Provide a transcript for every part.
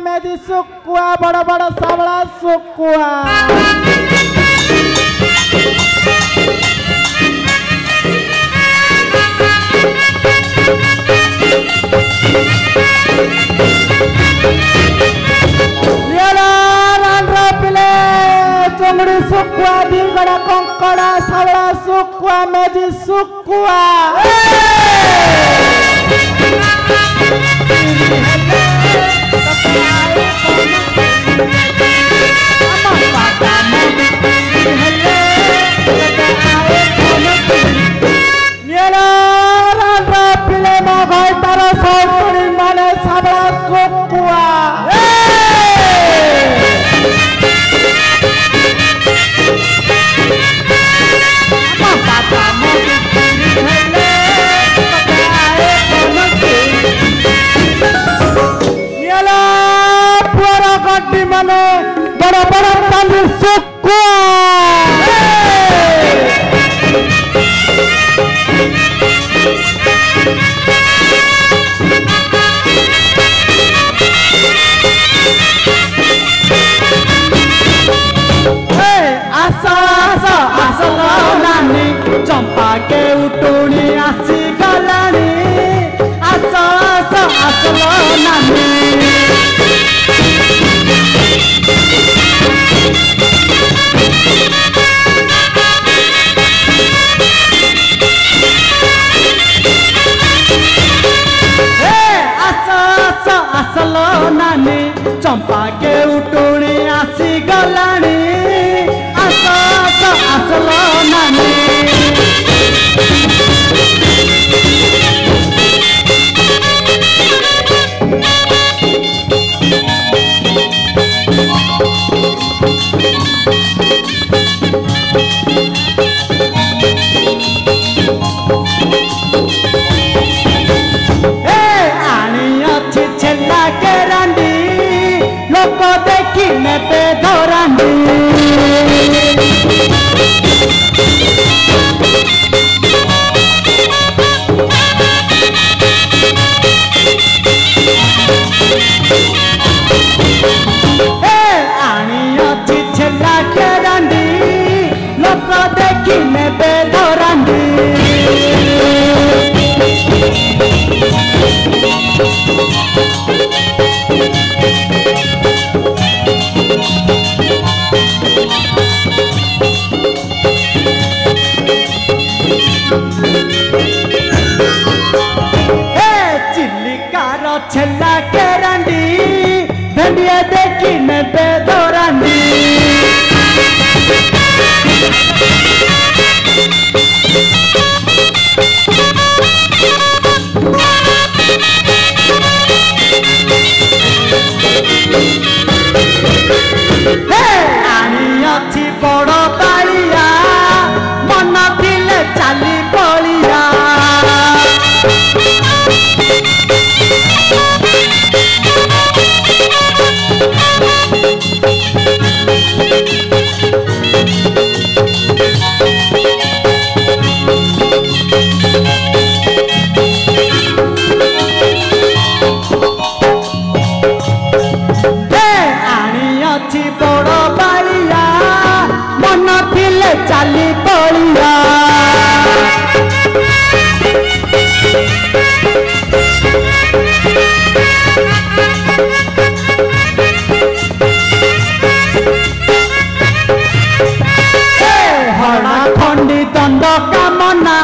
मेदी सुकुआ बड़ा बड़ा सावला सुकुआ चुंगड़ी सुकुआ दीगड़ा कंकड़ा सावला सुकुआ मेदी सुकुआ बड़ा बड़ा ताली सुकुआ आसा आसा आसलो नानी चंपा के उटुणी आसी गलानी आसा आसा आसलो नानी आसलो नानी चंपा के उटुणी आसी गलानी आस आस आसलो नानी लोक देखी नेते धरांडी आनी अच्छी छेला केरांडी लोक देखी नेते धरांडी छेला केरांडी भेंडिया देखी नेते धरांडी आनी अच्छी बड़ बाड़िया मन थिले चाली बलिया बड़ बाड़िया मन थिले चाली बलिया हड़ा खंडी दंड कामना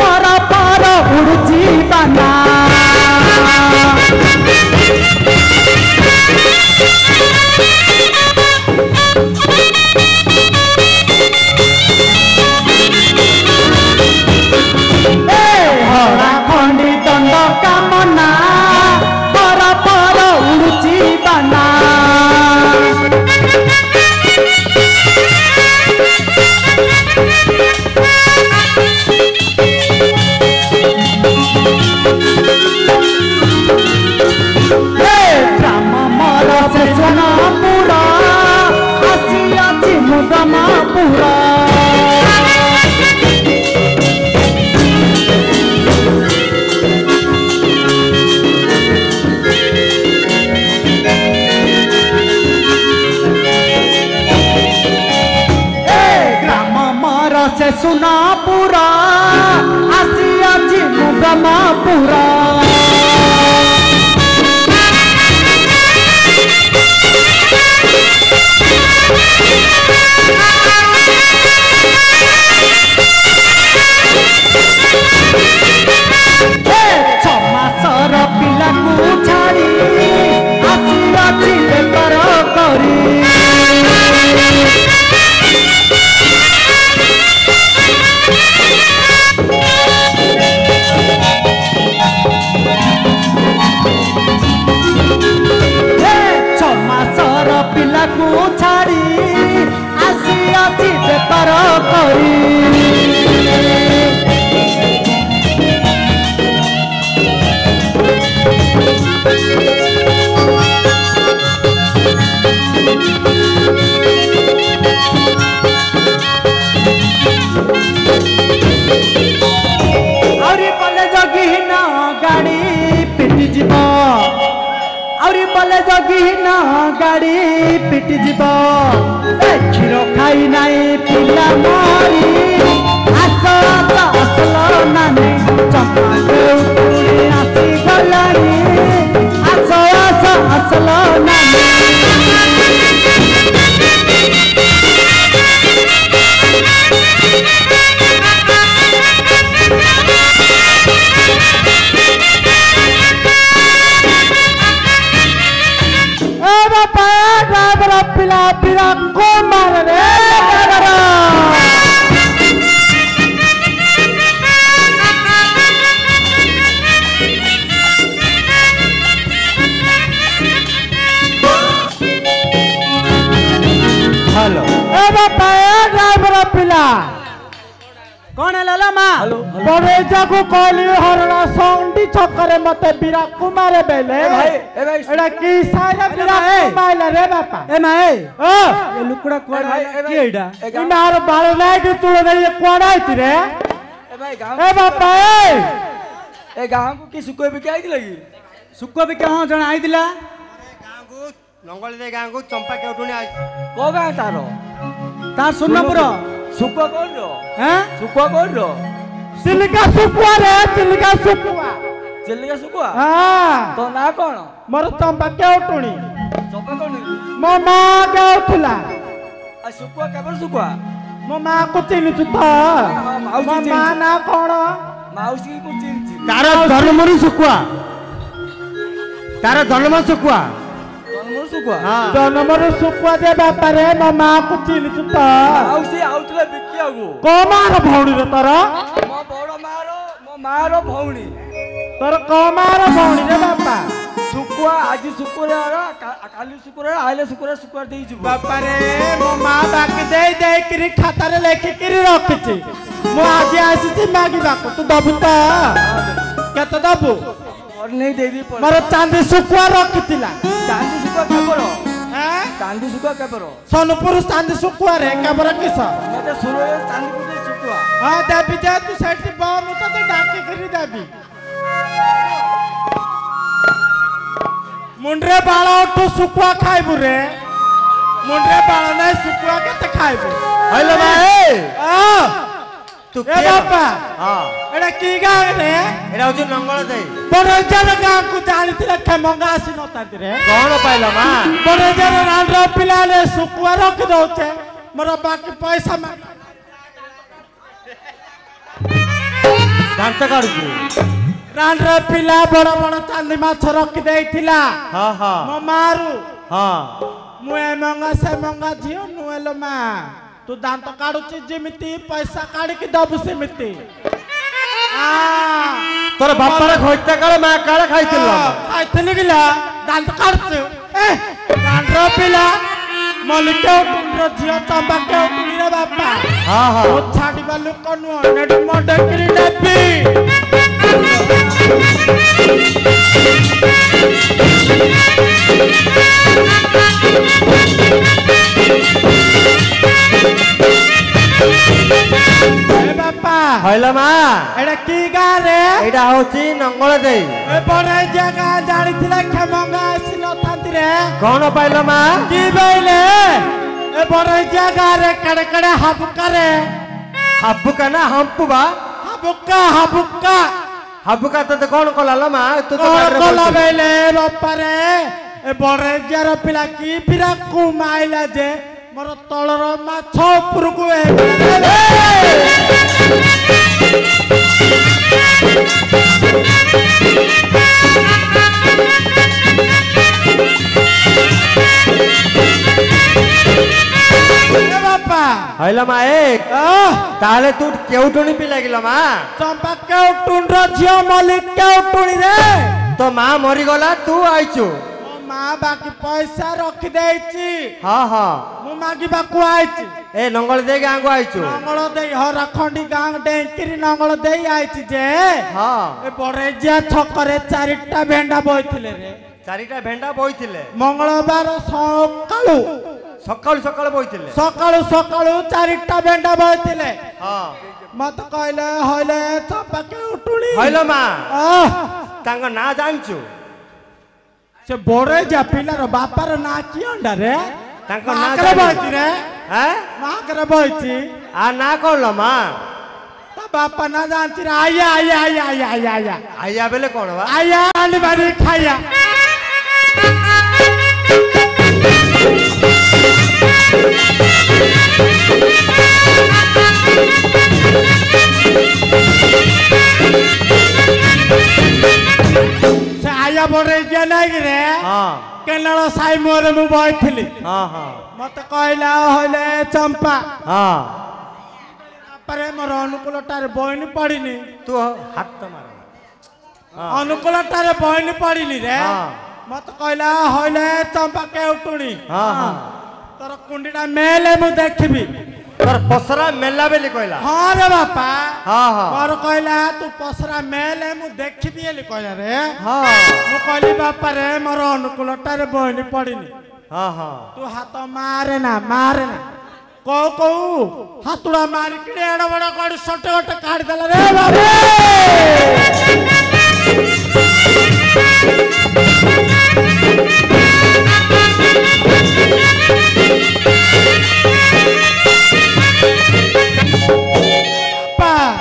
पर पर उड़ची बाना हड़ा खंडी दंड कामना पर पर उड़ची बाना ପୁରା गाड़ी पिटी जीव क्षीर खाई नाई पिला मरी आस आस आसल नानी चंपा देउतुणी आसी गलानी आस आस आसल नानी पिला पिला को मार रे हेलो ए बापा ए ड्राइवर पिला कौन है लाला माँ बड़े जाको कहली हरणा सौंडी छकरे मते बिरा कुमार बेले एडा की सारा बिरा कुमार रे बापा ए माए ओ ये लुकड़ा कोड की एडा ई मार बाल लाइट तुड़ दे ये कोड आइती रे ए भाई गांव ए बापा ए गांव को की सुको भी आई लगी सुको भी कहां जण आई दिला गांव को नंगल दे गांव को चंपा के उठुनी आई को गांव तारो तार सुन्नपुर सुको कोन रो हैं सुको कोन रो चिलिका सुकुआ रे चिलिका सुकुआ हां तो ना कोन मोर चंपा के उठुनी चंपा कोन मो मां के उठला आ सुकुआ केबर सुकुआ मो मां को चिनि छु त मो मां ना कोन माउसी को चिनि तार धर्मरी सुकुआ तार धर्म सुकुआ जनमर सुकुआ दे बापा रे मो मां को चिनि छु त माउसी आउतले बिकिया गो को मार भौणी रे तोर मो बड़ मारो मो मारो भौणी तोर को मार भौणी रे बापा सुकुआ आज सुकुरा काली सुकुरा आइले सुकुरा सुकुरा देई जब बापा रे मो मां बाकी दे करी खाता रे लेखि करी रखछि मो आज आसी मागी बाको तू दबु त केत दबु और नहीं देवी पर मारो चांदी सुकुआ रखतिला चांदी सुकुआ केबर हैं चांदी सुकुआ केबर सोनपुर चांदी सुकुआ रे केबर किस मते सुरो चांदी पुते सुकुआ हां देवी जा तू सेठ बा मु तो डाकी करी देवी मुंडरे बाळ उठू सुकुआ खाइबु रे मुंडरे बाळ नै सुकुआ केते खाइबु हेलो भाई आ तू ए बापा हां एडा की गांव रे एडा होची नंगल दे बड़जर गांव को जानिथिला खेमंगा आसी नतांती रे कोन पाइला मा बड़जर रांडर पिलाले सुकुआ रख दउचे मोर बाकी पैसा मा दांत काढू रांडर पिला बड़ बड़ चांदी माछ रख देइथिला हां हां मो मारू हां मुए मंगा से मंगा जियो नुएलो मा तू दांत काढुची जेमिति पैसा काढी कि दबु सेमिति तोर बापारे खोइता काळे मा काळे खाइतिला खाइतनी गिला दांत काढछ ए दांडर पिला मलिके उठुर जियो चंपा के उठुनी रे बापा हां हां ओ छाडी बालु कनु नेडी मोडे करी देबी ए बापा हइला मा एडा की गा रे एडा होची नंगल दे ए बड़े जगह जानिथिला खेमंगा आसी नथांती रे कोन पाइला मा की बैले ए बड़े जगह रे कड़े कड़े हबुका रे हबुका ना हंपुबा हबुका हबुका ହାବୁକା ତତେ କଣ କଲା ଲ ମା ତୁ ତ କଲା ବେଲେ ବାପା ରେ ଏ ବଡରେଜାର ପିଲା କି ପିରା କୁମାଇଲା ଯେ ମୋର ତଳର ମାଛ ଉପରକୁ बापा हईला मा एक ताले तू केउटुनी पी लागिल मा चंपा केउटुन रो झियो मलिक केउटुनी रे तो मां मरी गला तू आइछु मां बाकी पैसा रखी देछि हां हां मु मागी बाकू आइछि ए नंगल दे गां को आइछु नंगल दे हरखंडी गां डेंकिरी नंगल दे आइछि जे हां ए बड़ेजिया छकरे चारिटा भेंडा बोइथिले रे चारिटा भेंडा बोइथिले मंगलवार सकाळू सकाळू सकाळू बोइथिले सकाळू सकाळू चारिटा भेंडा बोइथिले हां मत कहले हले चंपा के उटुली हईलो मा तांग ना जानछु से बोरे जा पिलार बापार ना की अंडा रे तांको ना करे बइछि रे हैं ना करे बइछि आ ना कोन मा ता बापा ना जानछि रे आया आया आया आया आया आया आया बेले कोन बा आया आली बारी खाया से आया बोरे जे नाही रे हां केनळ साई मोरे मु बइथिली हां हां मत कहला हले चंपा हां परे मोर अनुकूलटारे बहिनी पड़िनी तू हाथ मार अनुकूलटारे बहिनी पड़िनी रे हां मत कहला हले चंपा के उटुनी हां हां तोर कुंडीटा मेले मु देखबी तोर पसरा मेला बेली कहला हां रे बापा हां हां मोर कहला तू पसरा मेले मु देखबी एली कहला रे हां मु कहली बापा रे मोर अनुकूलटारे बहिनी पड़िनी हां हां तू हाथ मारे ना को हाथुड़ा मारी किड़े एड़ा बड़ा गाड़ी सटे गटे काट देला रे बाबे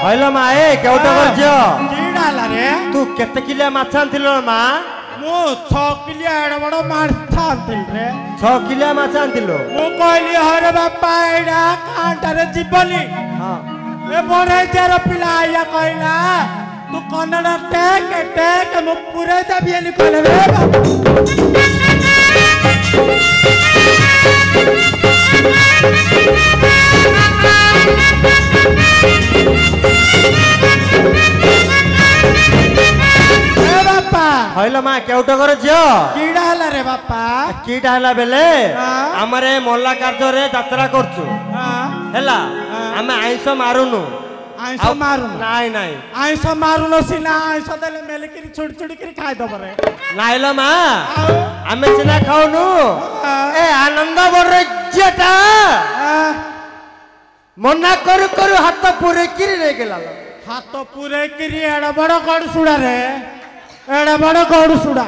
हईलो मा ए केउटा करजियो की डाला रे तू केते किलो माछ आनथिलो मा मु 6 किलो एड़ा बड़ा माछ आनथिल रे 6 किलो माछ आनथिलो मु कहली हरे बापा एड़ा कांटा रे जीवनी हां ए बड़े जरा पिला आया कहला तू कन्नड़ टेक मु पूरे दबी एली कहला रे बाबा हईलो मा केउटा करजियो कीड़ा हला रे बापा कीटा हला बेले हमरे मोल्ला कार्य रे यात्रा करछु हैला हमें आइंस मारुनु आइंस मारुनु नाइ नाइ आइंस मारुनु सिना आइंस देले मेलकिरी छुड़ छुड़ करी खाइ दब रे नाइलो मा हमें सिना खाउनु ए आनंद बरजेटा मना करू करू हाथ पूरे किरी रे गेला हाथ पूरे किरी एड़ा बड़ गड़ सुड़ा रे एड़ा बड़ गड़ सुड़ा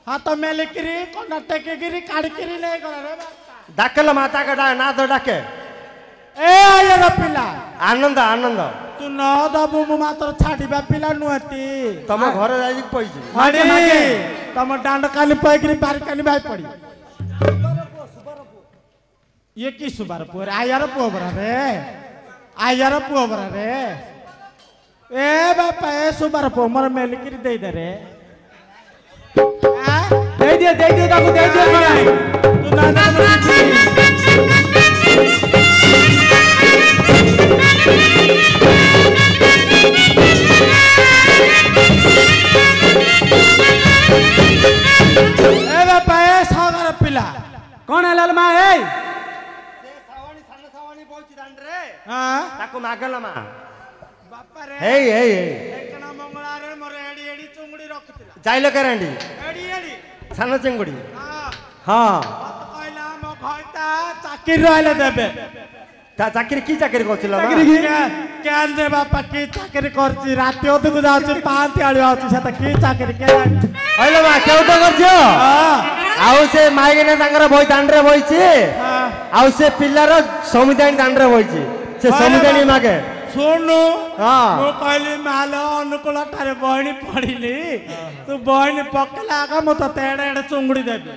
हाथ मेलकिरी कोना टेके गिरी काड़ी किरी ले गला रे डाकेल माता का ना तो डाके ए आया रे पिला आनंद आनंद तू न दबु मु मात्र छाडिबा पिला नुहती तम घर जाई पइजी मागे मागे तम डांड काली पइगिरी बारी काली भाई पड़ी ये की सुबार पुर आयार पुओ बरा रे आयार पुओ बरा रे ए बापा ए सुबार पुओ मोर मेलकिरी दे दे रे दे दियो ताको दे दियो नहीं तू ना ना ए बापा ए सागर पिला कौन है लाल मा ए हां ताको मागला मा बापा रे हे हे एकना मंगळा रे मोर एडी एडी चुंगडी रखतिला जाइलो करंडी एडी एडी सानो चिंगुडी हां हां कहला मो भइता चाकरी रहले देबे ता चाकरी की चाकरी करछिलो मा चाकरी केन रे बापा की चाकरी करछि राति ओदकु जाउछि पांच आळी आउछि सेता की चाकरी के हइलो मा केउटा करछियो हां आउ से माइगने तांगर बई दांडरे बइछि आउ से पिल्लार समुदाय दांडरे बइछि से समुदाय मागे ଶୁଣୁ ହଁ ମୁଁ କହିଲି ମାଲ ଅନୁକୂଳ ଠାରେ ବହିଣି ପଢିଲି ତୁ ବହିଣି ପକେଇଲା ଆଗ ମୁଁ ତତେ ଏଡେ ଏଡେ ଚୁଙ୍ଗୁଡି ଦେବି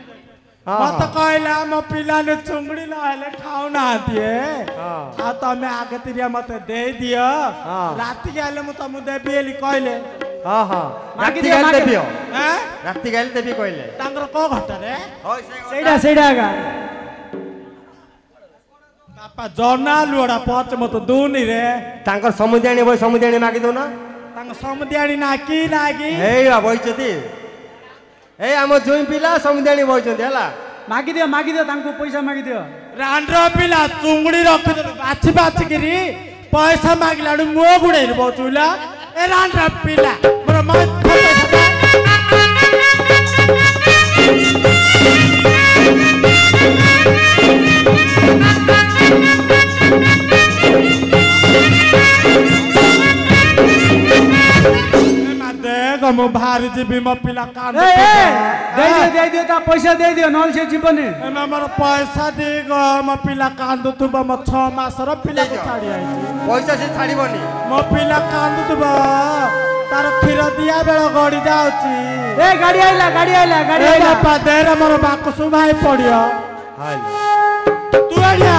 ମତେ କହିଲା ମୋ ପିଲାને ଚୁଙ୍ଗୁଡି ନହେଲେ ଖାଉନାହାନ୍ତି ଆଉ ତମେ ଆଗେ ତିରିଆ ମତେ ଦେଇଦିଅ ରାତିକି ହେଲେ ମୁଁ ତମକୁ ଦେବି ବୋଲି କହିଲେ ରାତି ଗାଲି ଦେବି ରାତି ଗାଲି ଦେବି କହିଲେ ତାଙ୍କର କୋଉ ଘଟରେ ସେଇଟା ଆଗା ବାପା ଜନା ଲୁଡା ପଚ ମତେ ଦୁନି ରେ ତାଙ୍କର ସମୁଦିଆଣି ବହି ସମୁଦିଆଣି ମାଗି ଦଉନା ତାଙ୍କ ସମୁଦିଆଣି ନାକି ନାକି ଏଇ ବଇଛନ୍ତି ଏଇ ଆମ ଜୁଇଁ ପିଲା ସମୁଦିଆଣି ବଇଛନ୍ତି ହେଲା ମାଗିଦିଅ ତାଙ୍କୁ ପଇସା ମାଗିଦିଅ ରାଣ୍ଡର ପିଲା ଚୁଙ୍ଗୁଡି ରଖିଦେଲୁ ବାଛି ବାଛିକିରି ପଇସା ମାଗିଲାଡୁ ମୋ ଗୁଡେଇରୁ ବଚୁଲା ଏ ରାଣ୍ଡର ପିଲା ମୋର ମୁଁ ବାହାରି ଯିବି ମୋ ପିଲା କାନ୍ଦ ଦେଇଦିଅ ତା ପଇସା ଦେଇଦିଅ ନହେଲେ ସେ ଯିବନି ମୋର ପଇସା ଦେଇଗ ମୋ ପିଲା କାନ୍ଦୁଥିବ ମୋ 6 ମାସର ପିଲାକୁ ଛାଡି ଆଇଛି ପଇସା ସେ ଛାଡିବନି ମୋ ପିଲା କାନ୍ଦୁଥିବ ତାର କ୍ଷୀର ଦିଆ ବେଳ ଗଡି ଯାଉଛି ଏ ଗାଡି ଆଇଲା ବାପା ଦେହରେ ମୋର ବାକ ସୁଭାଇ ପଡିବ ତୁ ଆଡିଆ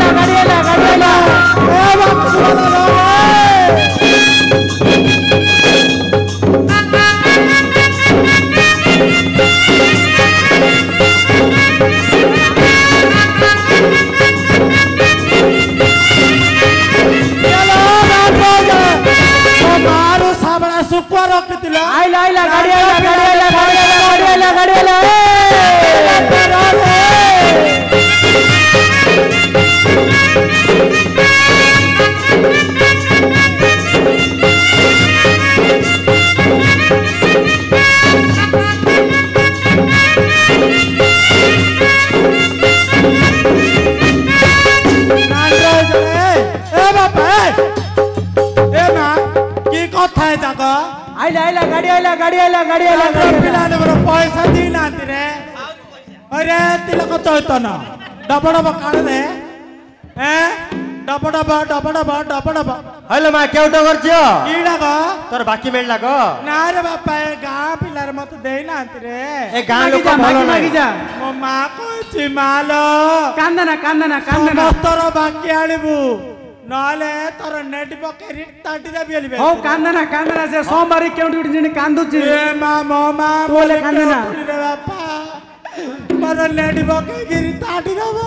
ଗାଡି ଆଇଲା ଏ ବାକ ସୁଭାଇ पैसा दी ना रे अरे तिलक चैतन डब डब काढ़ दे डब हेलो मां केउटा करछियो कीड़ा गो तोर बाकी मेल लागो ना रे बापा ए गां पिलार मत देई ना रे ए गां लोक भलो नाही मो मां कहछि मालो कांदना समस्तर बाकी आनिबु नाले तोर नेट पकेरी ताटी दे बिली हो कांदना से सोमवारी केउटी जिनी कांदुची ए मामा बोले कांदना रे बापा मर नेट पकेरी ताटी दबो